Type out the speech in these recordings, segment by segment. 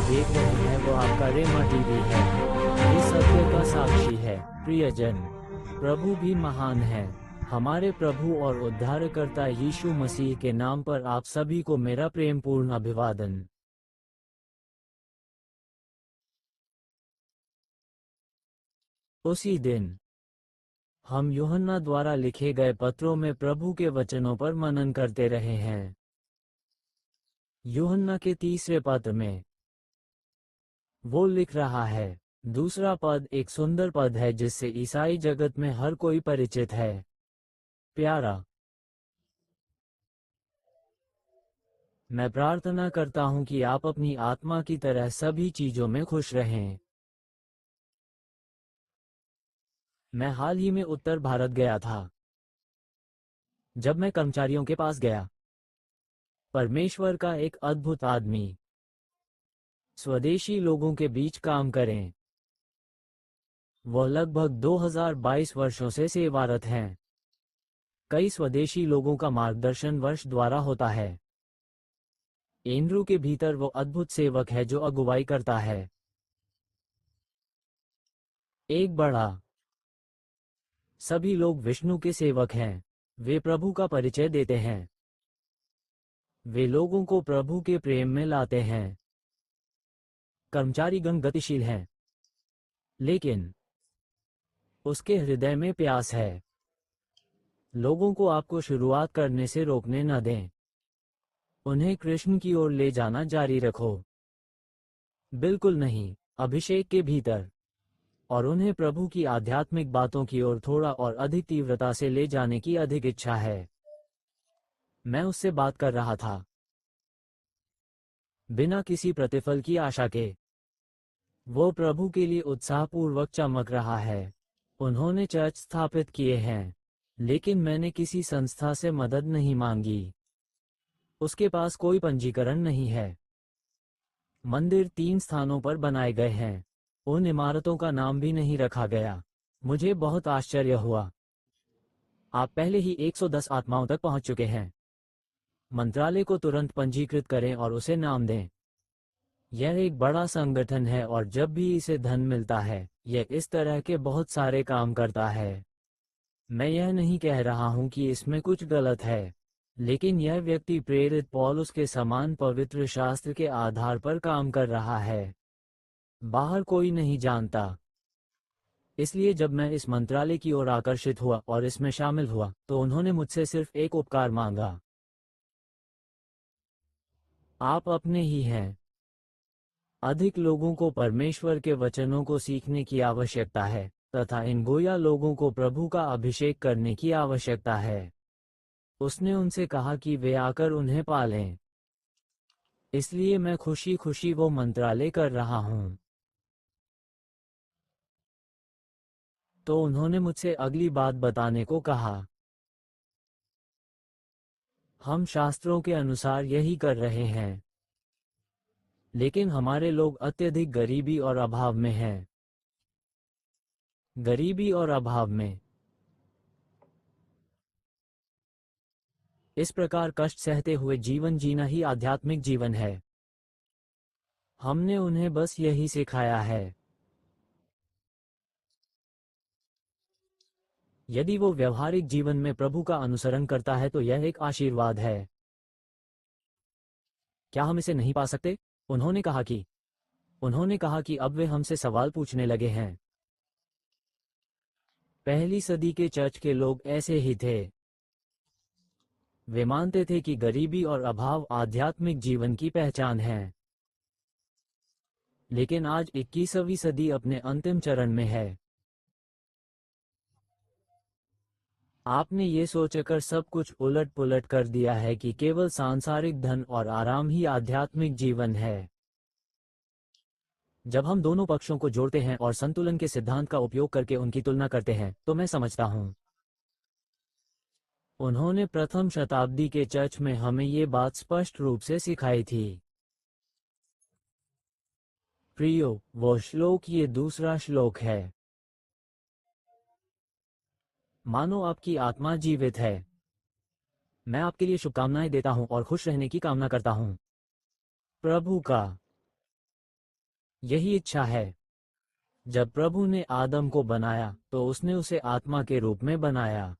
देख रहे हैं वो आपका रेमा टीवी है। ये सत्य का साक्षी है। प्रियजन, प्रभु भी महान है। हमारे प्रभु और उद्धारकर्ता यीशु मसीह के नाम पर आप सभी को मेरा प्रेमपूर्ण अभिवादन। उसी दिन हम यूहन्ना द्वारा लिखे गए पत्रों में प्रभु के वचनों पर मनन करते रहे हैं। यूहन्ना के तीसरे पत्र में वो लिख रहा है। दूसरा पद एक सुंदर पद है जिससे ईसाई जगत में हर कोई परिचित है। प्यारा, मैं प्रार्थना करता हूं कि आप अपनी आत्मा की तरह सभी चीजों में खुश रहें। मैं हाल ही में उत्तर भारत गया था। जब मैं कर्मचारियों के पास गया, परमेश्वर का एक अद्भुत आदमी स्वदेशी लोगों के बीच काम करें। वह लगभग 2022 वर्षों से सेवारत हैं। कई स्वदेशी लोगों का मार्गदर्शन वर्ष द्वारा होता है। एंड्रू के भीतर वो अद्भुत सेवक है जो अगुवाई करता है। एक बड़ा सभी लोग विष्णु के सेवक हैं। वे प्रभु का परिचय देते हैं। वे लोगों को प्रभु के प्रेम में लाते हैं। कर्मचारीगण गतिशील हैं, लेकिन उसके हृदय में प्यास है। लोगों को आपको शुरुआत करने से रोकने न दें। उन्हें कृष्ण की ओर ले जाना जारी रखो। बिल्कुल नहीं, अभिषेक के भीतर। और उन्हें प्रभु की आध्यात्मिक बातों की ओर थोड़ा और अधिक तीव्रता से ले जाने की अधिक इच्छा है। मैं उससे बात कर रहा था, बिना किसी प्रतिफल की आशा के। वो प्रभु के लिए उत्साहपूर्वक चमक रहा है। उन्होंने चर्च स्थापित किए हैं, लेकिन मैंने किसी संस्था से मदद नहीं मांगी। उसके पास कोई पंजीकरण नहीं है। मंदिर 3 स्थानों पर बनाए गए हैं। उन इमारतों का नाम भी नहीं रखा गया। मुझे बहुत आश्चर्य हुआ। आप पहले ही 110 आत्माओं तक पहुंच चुके हैं। मंत्रालय को तुरंत पंजीकृत करें और उसे नाम दें। यह एक बड़ा संगठन है और जब भी इसे धन मिलता है, यह इस तरह के बहुत सारे काम करता है। मैं यह नहीं कह रहा हूं कि इसमें कुछ गलत है, लेकिन यह व्यक्ति प्रेरित पौलुस के समान पवित्र शास्त्र के आधार पर काम कर रहा है। बाहर कोई नहीं जानता। इसलिए जब मैं इस मंत्रालय की ओर आकर्षित हुआ और इसमें शामिल हुआ, तो उन्होंने मुझसे सिर्फ एक उपकार मांगा। आप अपने ही हैं। अधिक लोगों को परमेश्वर के वचनों को सीखने की आवश्यकता है, तथा इन गोया लोगों को प्रभु का अभिषेक करने की आवश्यकता है। उसने उनसे कहा कि वे आकर उन्हें पालें। इसलिए मैं खुशी खुशी वो मंत्रालय कर रहा हूं। तो उन्होंने मुझसे अगली बात बताने को कहा। हम शास्त्रों के अनुसार यही कर रहे हैं, लेकिन हमारे लोग अत्यधिक गरीबी और अभाव में हैं। गरीबी और अभाव में इस प्रकार कष्ट सहते हुए जीवन जीना ही आध्यात्मिक जीवन है। हमने उन्हें बस यही सिखाया है। यदि वो व्यवहारिक जीवन में प्रभु का अनुसरण करता है तो यह एक आशीर्वाद है। क्या हम इसे नहीं पा सकते? उन्होंने कहा कि अब वे हमसे सवाल पूछने लगे हैं। पहली सदी के चर्च के लोग ऐसे ही थे। वे मानते थे कि गरीबी और अभाव आध्यात्मिक जीवन की पहचान है। लेकिन आज 21वीं सदी अपने अंतिम चरण में है। आपने ये सोचकर सब कुछ उलट पुलट कर दिया है कि केवल सांसारिक धन और आराम ही आध्यात्मिक जीवन है। जब हम दोनों पक्षों को जोड़ते हैं और संतुलन के सिद्धांत का उपयोग करके उनकी तुलना करते हैं, तो मैं समझता हूं। उन्होंने प्रथम शताब्दी के चर्च में हमें ये बात स्पष्ट रूप से सिखाई थी। प्रियो, वो श्लोक ये दूसरा श्लोक है। मानो आपकी आत्मा जीवित है। मैं आपके लिए शुभकामनाएं देता हूं और खुश रहने की कामना करता हूं। प्रभु का यही इच्छा है। जब प्रभु ने आदम को बनाया तो उसने उसे आत्मा के रूप में बनाया।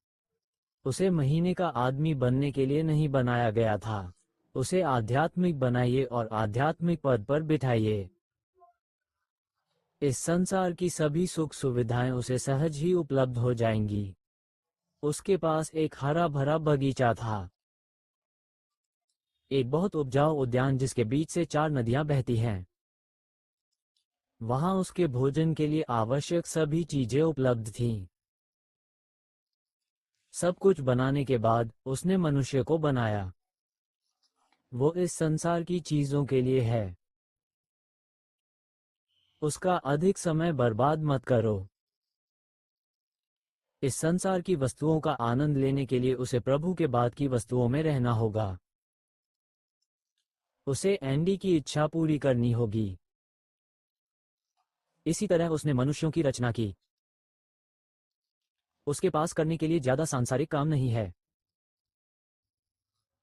उसे महीने का आदमी बनने के लिए नहीं बनाया गया था। उसे आध्यात्मिक बनाइए और आध्यात्मिक पद पर बिठाइए। इस संसार की सभी सुख सुविधाएं उसे सहज ही उपलब्ध हो जाएंगी। उसके पास एक हरा भरा बगीचा था, एक बहुत उपजाऊ उद्यान जिसके बीच से 4 नदियां बहती हैं। वहां उसके भोजन के लिए आवश्यक सभी चीजें उपलब्ध थीं। सब कुछ बनाने के बाद उसने मनुष्य को बनाया। वो इस संसार की चीजों के लिए है। उसका अधिक समय बर्बाद मत करो। इस संसार की वस्तुओं का आनंद लेने के लिए उसे प्रभु के बाद की वस्तुओं में रहना होगा। उसे एंडी की इच्छा पूरी करनी होगी। इसी तरह उसने मनुष्यों की रचना की। उसके पास करने के लिए ज्यादा सांसारिक काम नहीं है,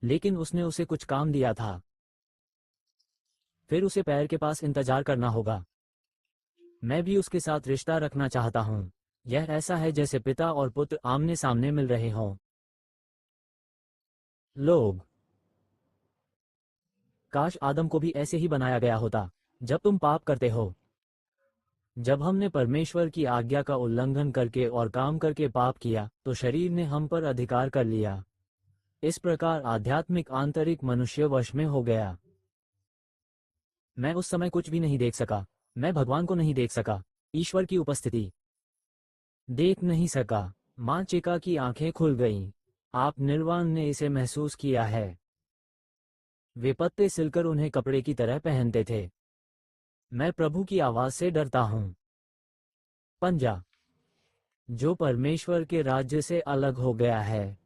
लेकिन उसने उसे कुछ काम दिया था। फिर उसे पैर के पास इंतजार करना होगा। मैं भी उसके साथ रिश्ता रखना चाहता हूं। यह ऐसा है जैसे पिता और पुत्र आमने सामने मिल रहे हों। लोग, काश आदम को भी ऐसे ही बनाया गया होता। जब तुम पाप करते हो, जब हमने परमेश्वर की आज्ञा का उल्लंघन करके और काम करके पाप किया, तो शरीर ने हम पर अधिकार कर लिया। इस प्रकार आध्यात्मिक आंतरिक मनुष्य वश में हो गया। मैं उस समय कुछ भी नहीं देख सका। मैं भगवान को नहीं देख सका, ईश्वर की उपस्थिति देख नहीं सका। मां चिका की आंखें खुल गईं। आप निर्वाण ने इसे महसूस किया है। वे पत्ते सिलकर उन्हें कपड़े की तरह पहनते थे। मैं प्रभु की आवाज से डरता हूं। पंजा, जो परमेश्वर के राज्य से अलग हो गया है।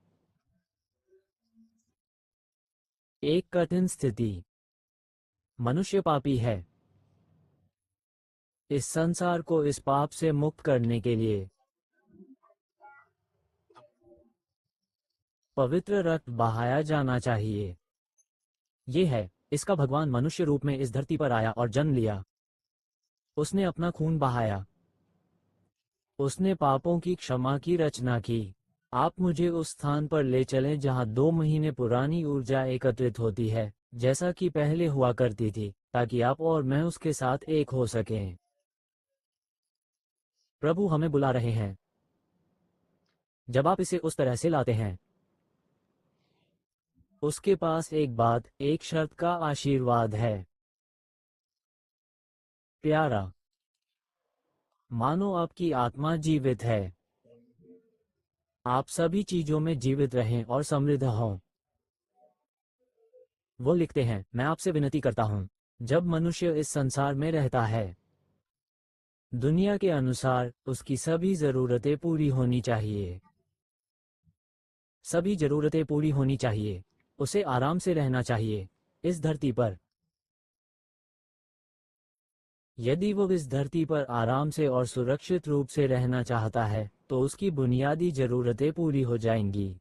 एक कठिन स्थिति। मनुष्य पापी है। इस संसार को इस पाप से मुक्त करने के लिए पवित्र रक्त बहाया जाना चाहिए। ये है, इसका भगवान मनुष्य रूप में इस धरती पर आया और जन्म लिया। उसने अपना खून बहाया। उसने पापों की क्षमा की रचना की। आप मुझे उस स्थान पर ले चलें जहां 2 महीने पुरानी ऊर्जा एकत्रित होती है, जैसा कि पहले हुआ करती थी, ताकि आप और मैं उसके साथ एक हो सकें। प्रभु हमें बुला रहे हैं। जब आप इसे उस तरह से लाते हैं, उसके पास एक बात, एक शर्त का आशीर्वाद है। प्यारा, मानो आपकी आत्मा जीवित है। आप सभी चीजों में जीवित रहें और समृद्ध हों। वो लिखते हैं, मैं आपसे विनती करता हूं, जब मनुष्य इस संसार में रहता है, दुनिया के अनुसार उसकी सभी जरूरतें पूरी होनी चाहिए। सभी जरूरतें पूरी होनी चाहिए। उसे आराम से रहना चाहिए इस धरती पर। यदि वो इस धरती पर आराम से और सुरक्षित रूप से रहना चाहता है, तो उसकी बुनियादी जरूरतें पूरी हो जाएंगी।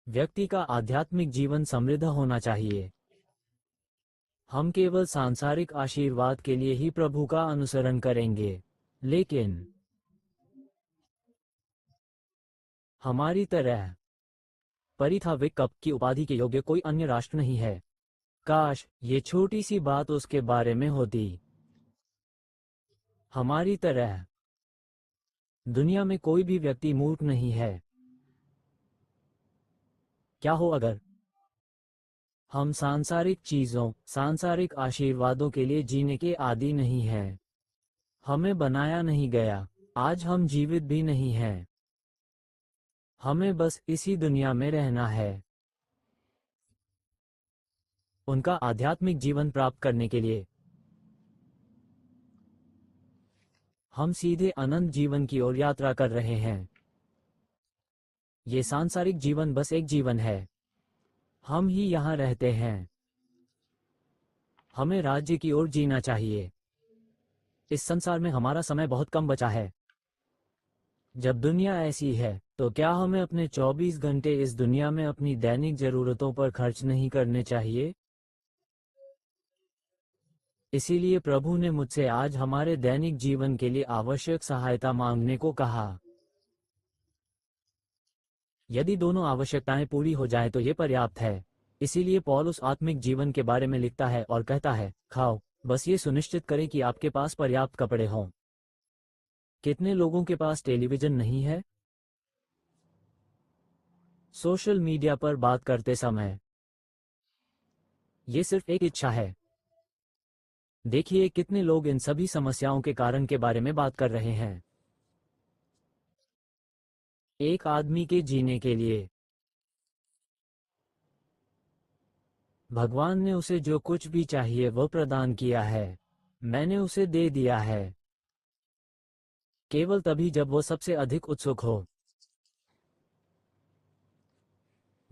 व्यक्ति का आध्यात्मिक जीवन समृद्ध होना चाहिए। हम केवल सांसारिक आशीर्वाद के लिए ही प्रभु का अनुसरण करेंगे, लेकिन हमारी तरह परिथाविक कप की उपाधि के योग्य कोई अन्य राष्ट्र नहीं है। काश ये छोटी सी बात उसके बारे में होती। हमारी तरह दुनिया में कोई भी व्यक्ति मूर्ख नहीं है। क्या हो अगर हम सांसारिक चीजों, सांसारिक आशीर्वादों के लिए जीने के आदी नहीं हैं। हमें बनाया नहीं गया। आज हम जीवित भी नहीं हैं। हमें बस इसी दुनिया में रहना है। उनका आध्यात्मिक जीवन प्राप्त करने के लिए हम सीधे अनंत जीवन की ओर यात्रा कर रहे हैं। ये सांसारिक जीवन बस एक जीवन है। हम ही यहाँ रहते हैं। हमें राज्य की ओर जीना चाहिए। इस संसार में हमारा समय बहुत कम बचा है। जब दुनिया ऐसी है तो क्या हमें अपने 24 घंटे इस दुनिया में अपनी दैनिक जरूरतों पर खर्च नहीं करने चाहिए? इसीलिए प्रभु ने मुझसे आज हमारे दैनिक जीवन के लिए आवश्यक सहायता मांगने को कहा। यदि दोनों आवश्यकताएं पूरी हो जाएं तो ये पर्याप्त है। इसीलिए पौलुस आत्मिक जीवन के बारे में लिखता है और कहता है, खाओ, बस ये सुनिश्चित करें कि आपके पास पर्याप्त कपड़े हों। कितने लोगों के पास टेलीविजन नहीं है? सोशल मीडिया पर बात करते समय ये सिर्फ एक इच्छा है। देखिए कितने लोग इन सभी समस्याओं के कारण के बारे में बात कर रहे हैं। एक आदमी के जीने के लिए भगवान ने उसे जो कुछ भी चाहिए वह प्रदान किया है। मैंने उसे दे दिया है, केवल तभी जब वो सबसे अधिक उत्सुक हो।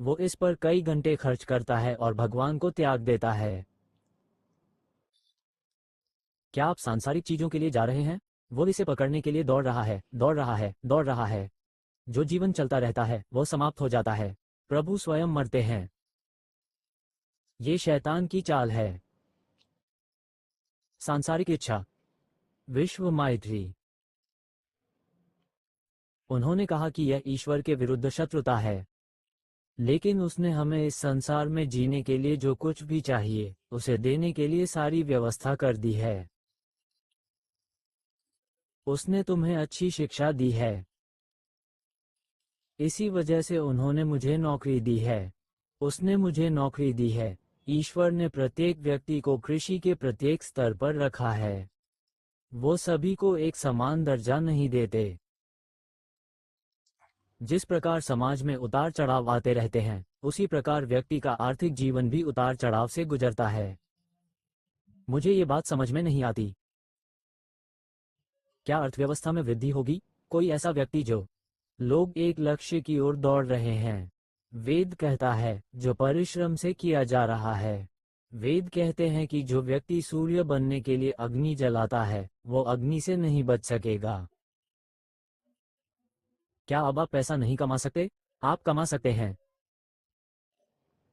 वो इस पर कई घंटे खर्च करता है और भगवान को त्याग देता है। क्या आप सांसारिक चीजों के लिए जा रहे हैं? वो इसे पकड़ने के लिए दौड़ रहा है, दौड़ रहा है, दौड़ रहा है। जो जीवन चलता रहता है वो समाप्त हो जाता है। प्रभु स्वयं मरते हैं। ये शैतान की चाल है। सांसारिक इच्छा, विश्व मैत्री। उन्होंने कहा कि यह ईश्वर के विरुद्ध शत्रुता है। लेकिन उसने हमें इस संसार में जीने के लिए जो कुछ भी चाहिए उसे देने के लिए सारी व्यवस्था कर दी है। उसने तुम्हें अच्छी शिक्षा दी है। इसी वजह से उन्होंने मुझे नौकरी दी है। उसने मुझे नौकरी दी है। ईश्वर ने प्रत्येक व्यक्ति को कृषि के प्रत्येक स्तर पर रखा है। वो सभी को एक समान दर्जा नहीं देते। जिस प्रकार समाज में उतार चढ़ाव आते रहते हैं, उसी प्रकार व्यक्ति का आर्थिक जीवन भी उतार चढ़ाव से गुजरता है। मुझे ये बात समझ में नहीं आती। क्या अर्थव्यवस्था में वृद्धि होगी? कोई ऐसा व्यक्ति जो लोग एक लक्ष्य की ओर दौड़ रहे हैं। वेद कहता है जो परिश्रम से किया जा रहा है। वेद कहते हैं कि जो व्यक्ति सूर्य बनने के लिए अग्नि जलाता है वो अग्नि से नहीं बच सकेगा। क्या अब आप पैसा नहीं कमा सकते? आप कमा सकते हैं।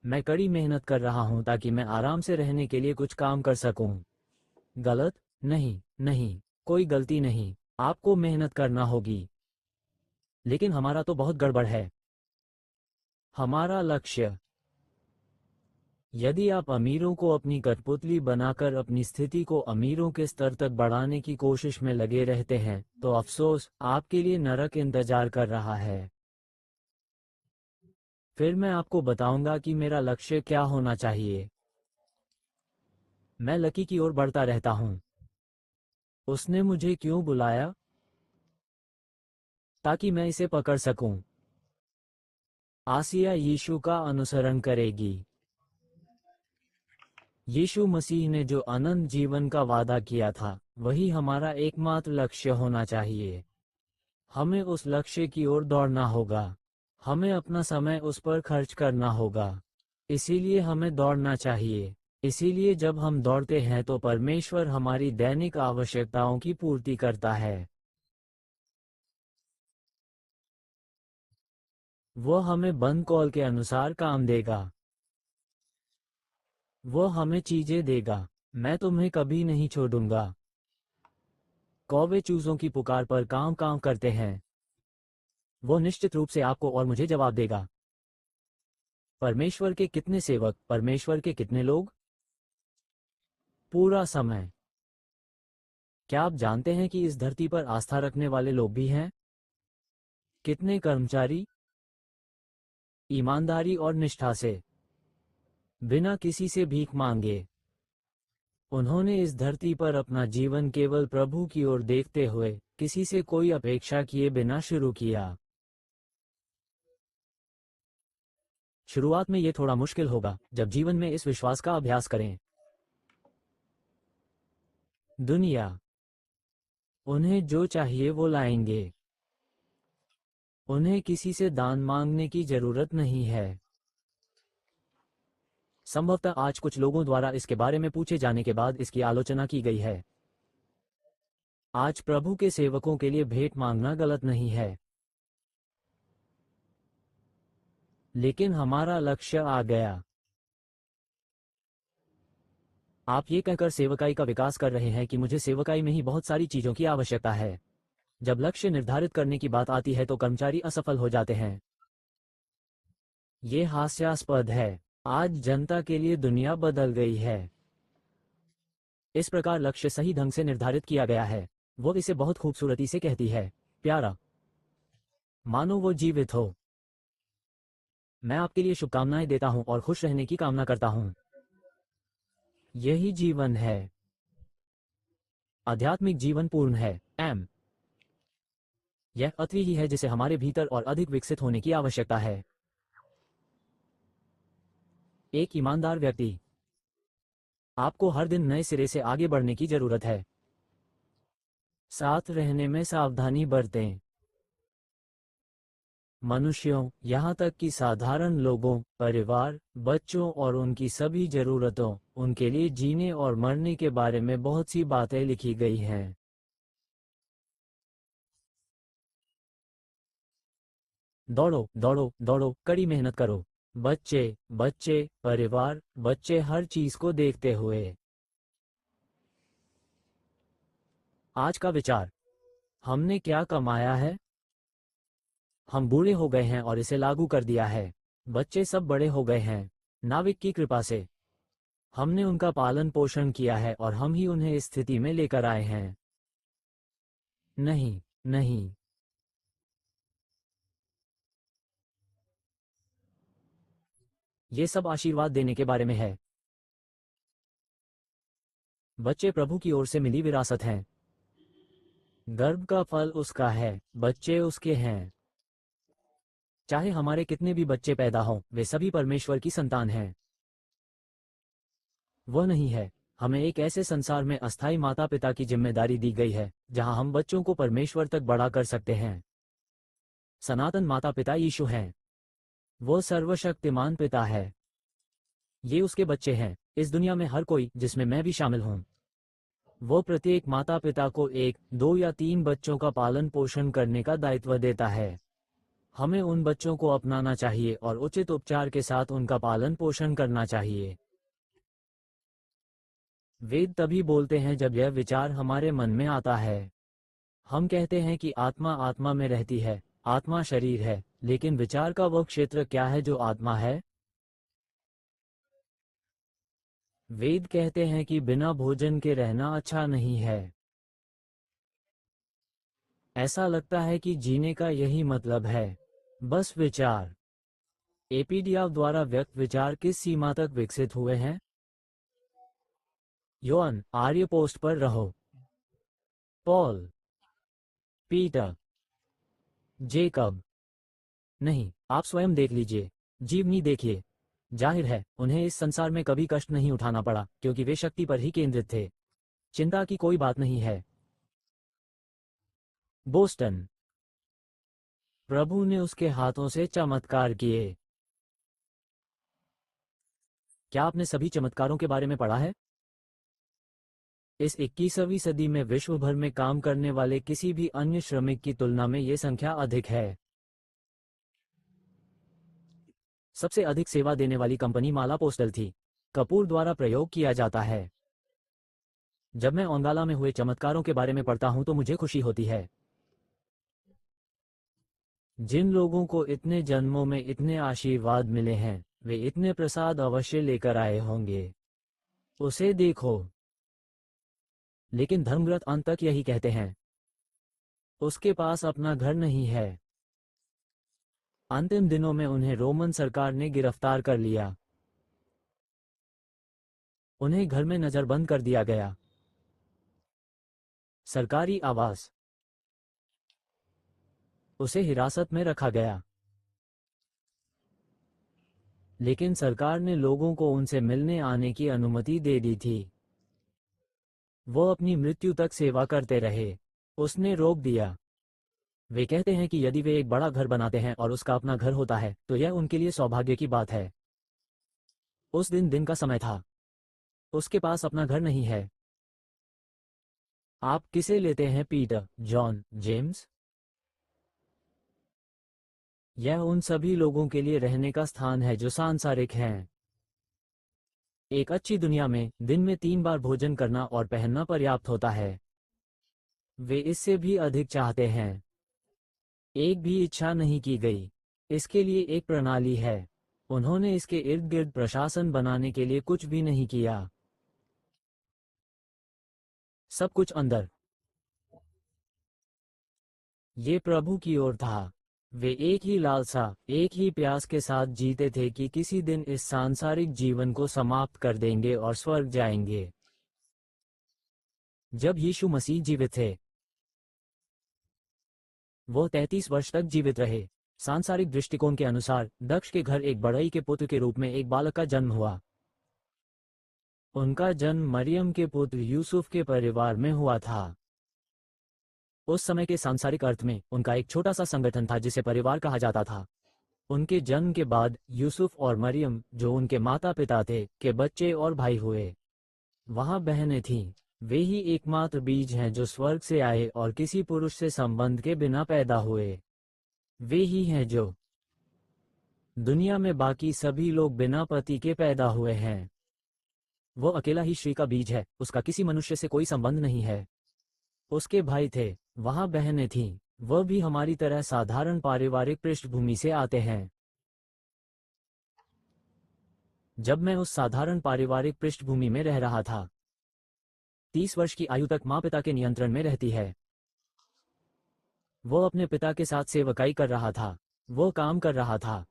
मैं कड़ी मेहनत कर रहा हूं ताकि मैं आराम से रहने के लिए कुछ काम कर सकूं। गलत? नहीं, नहीं, कोई गलती नहीं। आपको मेहनत करना होगी। लेकिन हमारा तो बहुत गड़बड़ है। हमारा लक्ष्य, यदि आप अमीरों को अपनी कठपुतली बनाकर अपनी स्थिति को अमीरों के स्तर तक बढ़ाने की कोशिश में लगे रहते हैं तो अफसोस, आपके लिए नरक इंतजार कर रहा है। फिर मैं आपको बताऊंगा कि मेरा लक्ष्य क्या होना चाहिए। मैं लकी की ओर बढ़ता रहता हूं। उसने मुझे क्यों बुलाया? ताकि मैं इसे पकड़ सकूं। आसिया यीशु का अनुसरण करेगी। यीशु मसीह ने जो अनंत जीवन का वादा किया था वही हमारा एकमात्र लक्ष्य होना चाहिए। हमें उस लक्ष्य की ओर दौड़ना होगा। हमें अपना समय उस पर खर्च करना होगा। इसीलिए हमें दौड़ना चाहिए। इसीलिए जब हम दौड़ते हैं तो परमेश्वर हमारी दैनिक आवश्यकताओं की पूर्ति करता है। वो हमें बंद कॉल के अनुसार काम देगा। वो हमें चीजें देगा। मैं तुम्हें कभी नहीं छोड़ूंगा। कौवे चूजों की पुकार पर काम काम करते हैं। वो निश्चित रूप से आपको और मुझे जवाब देगा। परमेश्वर के कितने सेवक, परमेश्वर के कितने लोग? पूरा समय। क्या आप जानते हैं कि इस धरती पर आस्था रखने वाले लोग भी हैं? कितने कर्मचारी ईमानदारी और निष्ठा से, बिना किसी से भीख मांगे, उन्होंने इस धरती पर अपना जीवन केवल प्रभु की ओर देखते हुए, किसी से कोई अपेक्षा किए बिना शुरू किया। शुरुआत में यह थोड़ा मुश्किल होगा जब जीवन में इस विश्वास का अभ्यास करें। दुनिया उन्हें जो चाहिए वो लाएंगे। उन्हें किसी से दान मांगने की जरूरत नहीं है। संभवतः आज कुछ लोगों द्वारा इसके बारे में पूछे जाने के बाद इसकी आलोचना की गई है। आज प्रभु के सेवकों के लिए भेंट मांगना गलत नहीं है, लेकिन हमारा लक्ष्य आ गया। आप ये कहकर सेवकाई का विकास कर रहे हैं कि मुझे सेवकाई में ही बहुत सारी चीजों की आवश्यकता है। जब लक्ष्य निर्धारित करने की बात आती है तो कर्मचारी असफल हो जाते हैं। ये हास्यास्पद है। आज जनता के लिए दुनिया बदल गई है। इस प्रकार लक्ष्य सही ढंग से निर्धारित किया गया है। वो इसे बहुत खूबसूरती से कहती है, प्यारा, मानो वो जीवित हो। मैं आपके लिए शुभकामनाएं देता हूं और खुश रहने की कामना करता हूं। यही जीवन है। आध्यात्मिक जीवन पूर्ण है। यह अति ही है जिसे हमारे भीतर और अधिक विकसित होने की आवश्यकता है। एक ईमानदार व्यक्ति, आपको हर दिन नए सिरे से आगे बढ़ने की जरूरत है। साथ रहने में सावधानी बरतें। मनुष्यों, यहाँ तक कि साधारण लोगों, परिवार, बच्चों और उनकी सभी जरूरतों, उनके लिए जीने और मरने के बारे में बहुत सी बातें लिखी गई हैं। दौड़ो दौड़ो दौड़ो, कड़ी मेहनत करो। बच्चे बच्चे, परिवार, बच्चे, हर चीज को देखते हुए। आज का विचार, हमने क्या कमाया है? हम बूढ़े हो गए हैं और इसे लागू कर दिया है। बच्चे सब बड़े हो गए हैं। नाविक की कृपा से हमने उनका पालन पोषण किया है और हम ही उन्हें इस स्थिति में लेकर आए हैं। नहीं, नहीं। ये सब आशीर्वाद देने के बारे में है। बच्चे प्रभु की ओर से मिली विरासत हैं। गर्भ का फल उसका है, बच्चे उसके हैं। चाहे हमारे कितने भी बच्चे पैदा हों, वे सभी परमेश्वर की संतान हैं। वह नहीं है। हमें एक ऐसे संसार में अस्थायी माता पिता की जिम्मेदारी दी गई है, जहां हम बच्चों को परमेश्वर तक बड़ा कर सकते हैं। सनातन माता पिता यीशु हैं। वो सर्वशक्तिमान पिता है। ये उसके बच्चे हैं, इस दुनिया में हर कोई, जिसमें मैं भी शामिल हूँ। वो प्रत्येक माता पिता को 1, 2 या 3 बच्चों का पालन पोषण करने का दायित्व देता है। हमें उन बच्चों को अपनाना चाहिए और उचित उपचार के साथ उनका पालन पोषण करना चाहिए। वेद तभी बोलते हैं जब यह विचार हमारे मन में आता है। हम कहते हैं कि आत्मा आत्मा में रहती है, आत्मा शरीर है, लेकिन विचार का वह क्षेत्र क्या है जो आत्मा है? वेद कहते हैं कि बिना भोजन के रहना अच्छा नहीं है। ऐसा लगता है कि जीने का यही मतलब है। बस विचार। एपीडियाव द्वारा व्यक्त विचार किस सीमा तक विकसित हुए हैं? योहन, आर्य पोस्ट पर रहो। Paul, Peter, Jacob. नहीं, आप स्वयं देख लीजिए। जीवनी देखिए। जाहिर है, उन्हें इस संसार में कभी कष्ट नहीं उठाना पड़ा, क्योंकि वे शक्ति पर ही केंद्रित थे। चिंता की कोई बात नहीं है। बोस्टन, प्रभु ने उसके हाथों से चमत्कार किए। क्या आपने सभी चमत्कारों के बारे में पढ़ा है? इस 21वीं सदी में विश्व भर में काम करने वाले किसी भी अन्य श्रमिक की तुलना में ये संख्या अधिक है। सबसे अधिक सेवा देने वाली कंपनी माला पोस्टल थी। कपूर द्वारा प्रयोग किया जाता है। जब मैं ओंगाला में हुए चमत्कारों के बारे में पढ़ता हूं तो मुझे खुशी होती है। जिन लोगों को इतने जन्मों में इतने आशीर्वाद मिले हैं, वे इतने प्रसाद अवश्य लेकर आए होंगे। उसे देखो। लेकिन धर्मग्रंथ अंत तक यही कहते हैं। उसके पास अपना घर नहीं है। अंतिम दिनों में उन्हें रोमन सरकार ने गिरफ्तार कर लिया। उन्हें घर में नजरबंद कर दिया गया। सरकारी आवास। उसे हिरासत में रखा गया। लेकिन सरकार ने लोगों को उनसे मिलने आने की अनुमति दे दी थी। वो अपनी मृत्यु तक सेवा करते रहे। उसने रोक दिया। वे कहते हैं कि यदि वे एक बड़ा घर बनाते हैं और उसका अपना घर होता है, तो यह उनके लिए सौभाग्य की बात है। उस दिन दिन का समय था। उसके पास अपना घर नहीं है। आप किसे लेते हैं, पीटर, जॉन, जेम्स? यह उन सभी लोगों के लिए रहने का स्थान है जो सांसारिक हैं। एक अच्छी दुनिया में दिन में 3 बार भोजन करना और पहनना पर्याप्त होता है। वे इससे भी अधिक चाहते हैं। एक भी इच्छा नहीं की गई। इसके लिए एक प्रणाली है। उन्होंने इसके इर्द गिर्द प्रशासन बनाने के लिए कुछ भी नहीं किया। सब कुछ अंदर। ये प्रभु की ओर था। वे एक ही लालसा, एक ही प्यास के साथ जीते थे कि किसी दिन इस सांसारिक जीवन को समाप्त कर देंगे और स्वर्ग जाएंगे। जब यीशु मसीह जीवित थे, वो 33 वर्ष तक जीवित रहे। सांसारिक दृष्टिकोण के अनुसार दक्ष के घर एक बढ़ई के पुत्र के रूप में एक बालक का जन्म हुआ। उनका जन्म मरियम के पुत्र यूसुफ के परिवार में हुआ था। उस समय के सांसारिक अर्थ में उनका एक छोटा सा संगठन था जिसे परिवार कहा जाता था। उनके जन्म के बाद यूसुफ और मरियम, जो उनके माता पिता थे, के बच्चे और भाई हुए। वहां बहनें थीं। वे ही एकमात्र बीज हैं जो स्वर्ग से आए और किसी पुरुष से संबंध के बिना पैदा हुए। वे ही हैं जो दुनिया में बाकी सभी लोग बिना पति के पैदा हुए हैं। वो अकेला ही श्री का बीज है, उसका किसी मनुष्य से कोई संबंध नहीं है। उसके भाई थे, वहां बहनें थीं, वह भी हमारी तरह साधारण पारिवारिक पृष्ठभूमि से आते हैं। जब मैं उस साधारण पारिवारिक पृष्ठभूमि में रह रहा था, 30 वर्ष की आयु तक माँ पिता के नियंत्रण में रहती है। वो अपने पिता के साथ सेवकाई कर रहा था, वो काम कर रहा था।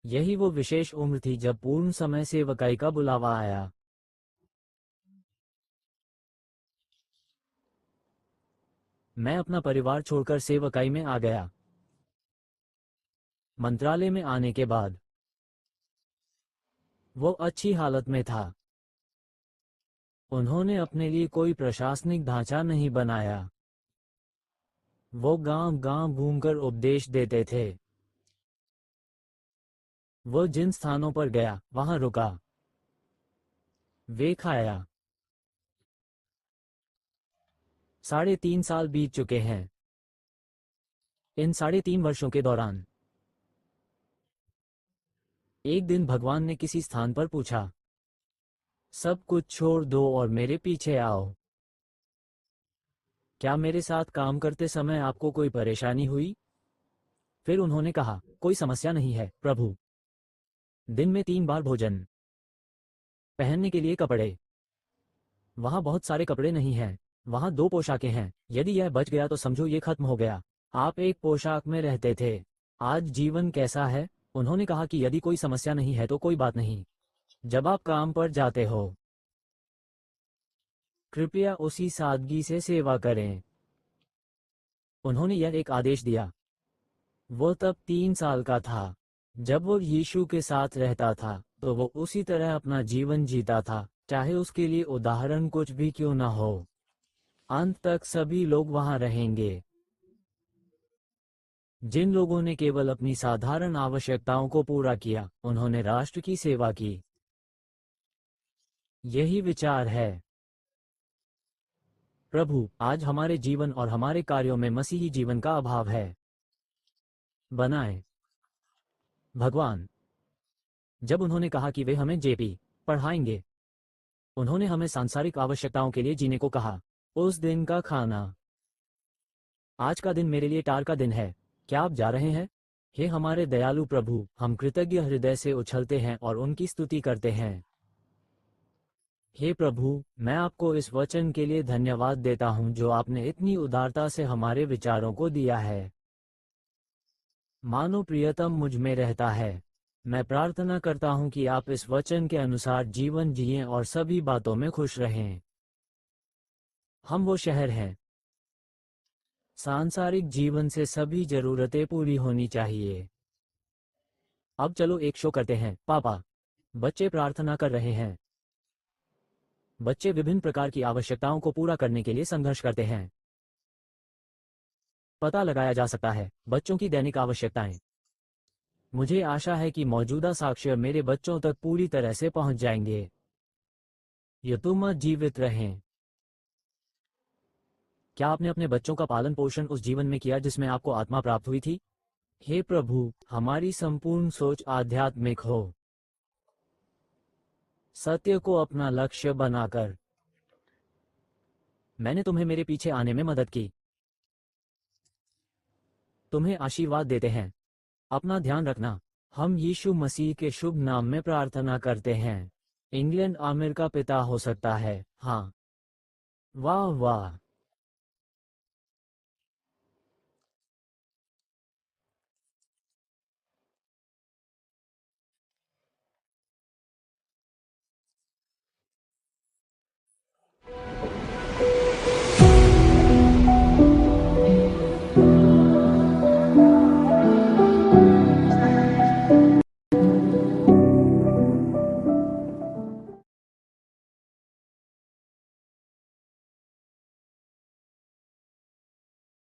यही वो विशेष उम्र थी जब पूर्ण समय सेवकाई का बुलावा आया। मैं अपना परिवार छोड़कर सेवकाई में आ गया। मंत्रालय में आने के बाद वो अच्छी हालत में था। उन्होंने अपने लिए कोई प्रशासनिक ढांचा नहीं बनाया। वो गांव-गांव घूमकर उपदेश देते थे। वो जिन स्थानों पर गया, वहां रुका। वे खाया। 3.5 साल बीत चुके हैं। इन 3.5 वर्षों के दौरान एक दिन भगवान ने किसी स्थान पर पूछा, सब कुछ छोड़ दो और मेरे पीछे आओ। क्या मेरे साथ काम करते समय आपको कोई परेशानी हुई? फिर उन्होंने कहा, कोई समस्या नहीं है, प्रभु। दिन में 3 बार भोजन, पहनने के लिए कपड़े। वहां बहुत सारे कपड़े नहीं हैं। वहां 2 पोशाकें हैं। यदि यह बच गया तो समझो ये खत्म हो गया। आप एक पोशाक में रहते थे। आज जीवन कैसा है? उन्होंने कहा कि यदि कोई समस्या नहीं है तो कोई बात नहीं। जब आप काम पर जाते हो, कृपया उसी सादगी से सेवा करें। उन्होंने यह एक आदेश दिया। वो तब 3 साल का था। जब वो यीशु के साथ रहता था तो वो उसी तरह अपना जीवन जीता था, चाहे उसके लिए उदाहरण कुछ भी क्यों ना हो। अंत तक सभी लोग वहां रहेंगे। जिन लोगों ने केवल अपनी साधारण आवश्यकताओं को पूरा किया, उन्होंने राष्ट्र की सेवा की। यही विचार है। प्रभु, आज हमारे जीवन और हमारे कार्यों में मसीही जीवन का अभाव है। बनाए। भगवान, जब उन्होंने कहा कि वे हमें जेपी पढ़ाएंगे, उन्होंने हमें सांसारिक आवश्यकताओं के लिए जीने को कहा। उस दिन का खाना। आज का दिन मेरे लिए टार का दिन है। क्या आप जा रहे हैं? हे हमारे दयालु प्रभु, हम कृतज्ञ हृदय से उछलते हैं और उनकी स्तुति करते हैं। हे प्रभु, मैं आपको इस वचन के लिए धन्यवाद देता हूं जो आपने इतनी उदारता से हमारे विचारों को दिया है। मानो प्रियतम मुझ में रहता है। मैं प्रार्थना करता हूं कि आप इस वचन के अनुसार जीवन जिएं और सभी बातों में खुश रहें। हम वो शहर हैं। सांसारिक जीवन से सभी जरूरतें पूरी होनी चाहिए। अब चलो एक शो करते हैं, पापा। बच्चे प्रार्थना कर रहे हैं। बच्चे विभिन्न प्रकार की आवश्यकताओं को पूरा करने के लिए संघर्ष करते हैं। पता लगाया जा सकता है, बच्चों की दैनिक आवश्यकताएं। मुझे आशा है कि मौजूदा साक्ष्य मेरे बच्चों तक पूरी तरह से पहुंच जाएंगे। यतुमा जीवित रहें। क्या आपने अपने बच्चों का पालन पोषण उस जीवन में किया जिसमें आपको आत्मा प्राप्त हुई थी? हे प्रभु, हमारी संपूर्ण सोच आध्यात्मिक हो, सत्य को अपना लक्ष्य बनाकर। मैंने तुम्हें मेरे पीछे आने में मदद की। तुम्हें आशीर्वाद देते हैं। अपना ध्यान रखना। हम यीशु मसीह के शुभ नाम में प्रार्थना करते हैं। इंग्लैंड आमिर का पिता हो सकता है। हाँ। वाह वाह।